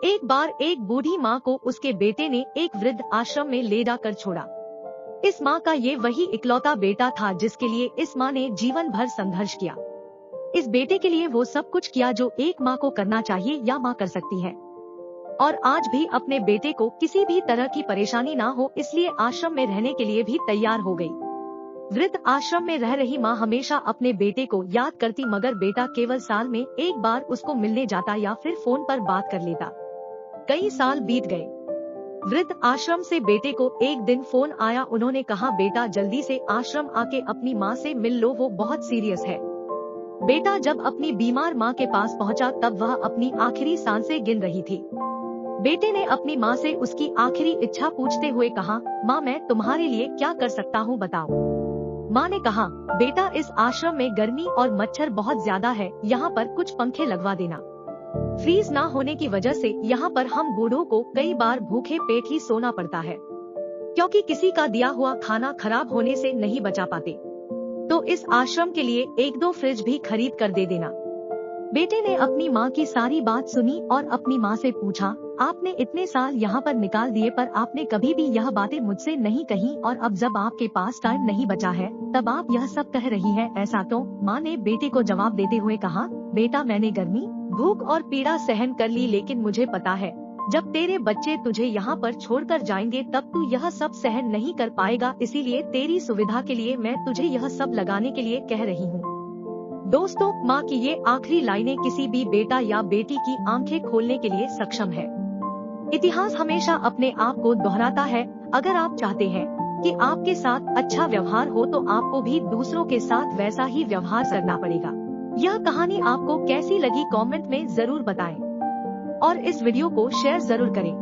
एक बार एक बूढ़ी माँ को उसके बेटे ने एक वृद्ध आश्रम में ले जाकर छोड़ा। इस माँ का ये वही इकलौता बेटा था जिसके लिए इस माँ ने जीवन भर संघर्ष किया। इस बेटे के लिए वो सब कुछ किया जो एक माँ को करना चाहिए या माँ कर सकती है, और आज भी अपने बेटे को किसी भी तरह की परेशानी ना हो इसलिए आश्रम में रहने के लिए भी तैयार हो गई। वृद्ध आश्रम में रह रही माँ हमेशा अपने बेटे को याद करती, मगर बेटा केवल साल में एक बार उसको मिलने जाता या फिर फोन पर बात कर लेता। कई साल बीत गए। वृद्ध आश्रम से बेटे को एक दिन फोन आया। उन्होंने कहा, बेटा जल्दी से आश्रम आके अपनी माँ से मिल लो, वो बहुत सीरियस है। बेटा जब अपनी बीमार माँ के पास पहुँचा तब वह अपनी आखिरी सांसें गिन रही थी। बेटे ने अपनी माँ से उसकी आखिरी इच्छा पूछते हुए कहा, माँ मैं तुम्हारे लिए क्या कर सकता हूँ बताओ। माँ ने कहा, बेटा इस आश्रम में गर्मी और मच्छर बहुत ज्यादा है, यहाँ पर कुछ पंखे लगवा देना। फ्रीज ना होने की वजह से यहाँ पर हम बूढ़ों को कई बार भूखे पेट ही सोना पड़ता है, क्योंकि किसी का दिया हुआ खाना खराब होने से नहीं बचा पाते। तो इस आश्रम के लिए 1-2 फ्रिज भी खरीद कर दे देना। बेटे ने अपनी माँ की सारी बात सुनी और अपनी माँ से पूछा, आपने इतने साल यहाँ पर निकाल दिए पर आपने कभी भी यह बातें मुझसे नहीं कही, और अब जब आपके पास टाइम नहीं बचा है तब आप यह सब कह रही है, ऐसा क्यों? माँ ने बेटे को जवाब देते हुए कहा, बेटा मैंने गर्मी, भूख और पीड़ा सहन कर ली, लेकिन मुझे पता है जब तेरे बच्चे तुझे यहाँ पर छोड़कर जाएंगे तब तू यह सब सहन नहीं कर पाएगा, इसीलिए तेरी सुविधा के लिए मैं तुझे यह सब लगाने के लिए कह रही हूँ। दोस्तों, माँ की ये आखिरी लाइनें किसी भी बेटा या बेटी की आंखें खोलने के लिए सक्षम है। इतिहास हमेशा अपने आप को दोहराता है। अगर आप चाहते हैं कि आपके साथ अच्छा व्यवहार हो तो आपको भी दूसरों के साथ वैसा ही व्यवहार करना पड़ेगा। यह कहानी आपको कैसी लगी कमेंट में जरूर बताएं, और इस वीडियो को शेयर जरूर करें।